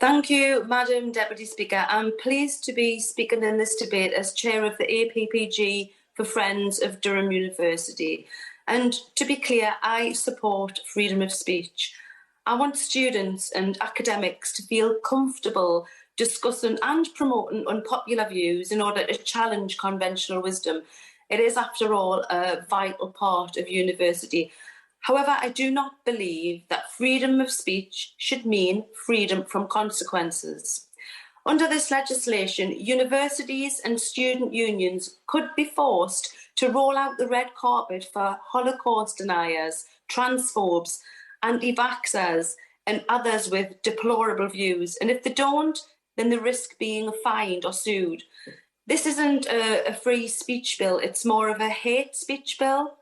Thank you, Madam Deputy Speaker. I'm pleased to be speaking in this debate as Chair of the APPG for Friends of Durham University. And to be clear, I support freedom of speech. I want students and academics to feel comfortable discussing and promoting unpopular views in order to challenge conventional wisdom. It is, after all, a vital part of university. However, I do not believe that freedom of speech should mean freedom from consequences. Under this legislation, universities and student unions could be forced to roll out the red carpet for Holocaust deniers, transphobes, anti-vaxxers and others with deplorable views. And if they don't, then they risk being fined or sued. This isn't a free speech bill, it's more of a hate speech bill.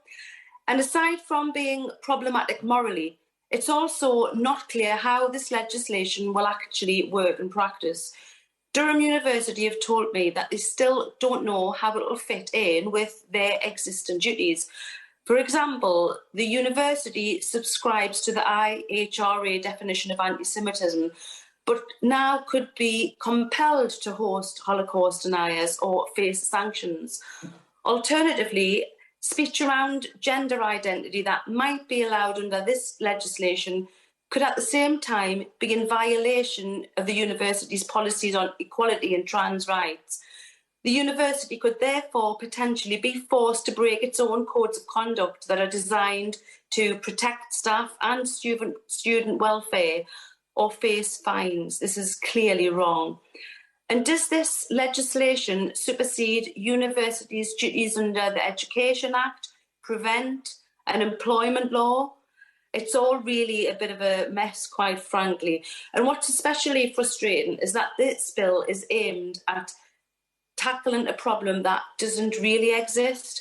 And aside from being problematic morally, it's also not clear how this legislation will actually work in practice. Durham University have told me that they still don't know how it will fit in with their existing duties. For example, the university subscribes to the IHRA definition of anti-Semitism, but now could be compelled to host Holocaust deniers or face sanctions. Alternatively, speech around gender identity that might be allowed under this legislation could at the same time be in violation of the university's policies on equality and trans rights. The university could therefore potentially be forced to break its own codes of conduct that are designed to protect staff and student welfare or face fines. This is clearly wrong. And does this legislation supersede universities' duties under the Education Act, Prevent and Employment Law? It's all really a bit of a mess, quite frankly. And what's especially frustrating is that this bill is aimed at tackling a problem that doesn't really exist.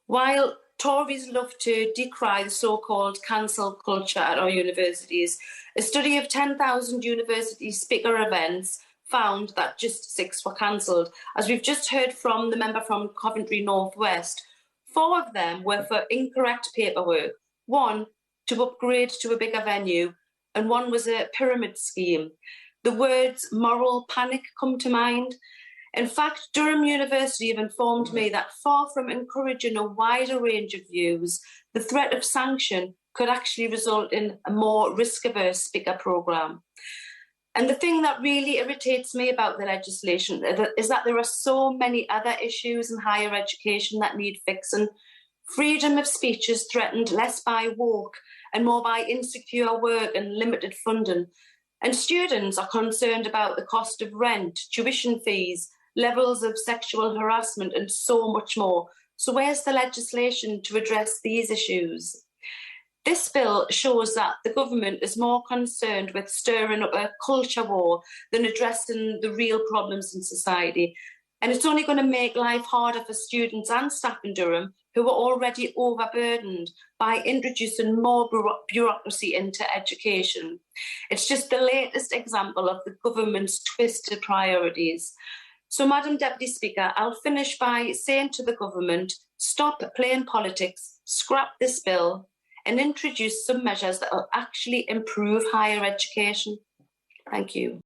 While Tories love to decry the so-called cancel culture at our universities, a study of 10,000 university speaker events found that just 6 were cancelled. As we've just heard from the member from Coventry North West, 4 of them were for incorrect paperwork, 1 to upgrade to a bigger venue, and 1 was a pyramid scheme. The words moral panic come to mind. In fact, Durham University have informed me that far from encouraging a wider range of views, the threat of sanction could actually result in a more risk-averse speaker programme. And the thing that really irritates me about the legislation is that there are so many other issues in higher education that need fixing. Freedom of speech is threatened less by woke and more by insecure work and limited funding. And students are concerned about the cost of rent, tuition fees, levels of sexual harassment and so much more. So where's the legislation to address these issues? This bill shows that the government is more concerned with stirring up a culture war than addressing the real problems in society. And it's only going to make life harder for students and staff in Durham who are already overburdened by introducing more bureaucracy into education. It's just the latest example of the government's twisted priorities. So, Madam Deputy Speaker, I'll finish by saying to the government, stop playing politics, scrap this bill, and introduce some measures that will actually improve higher education. Thank you.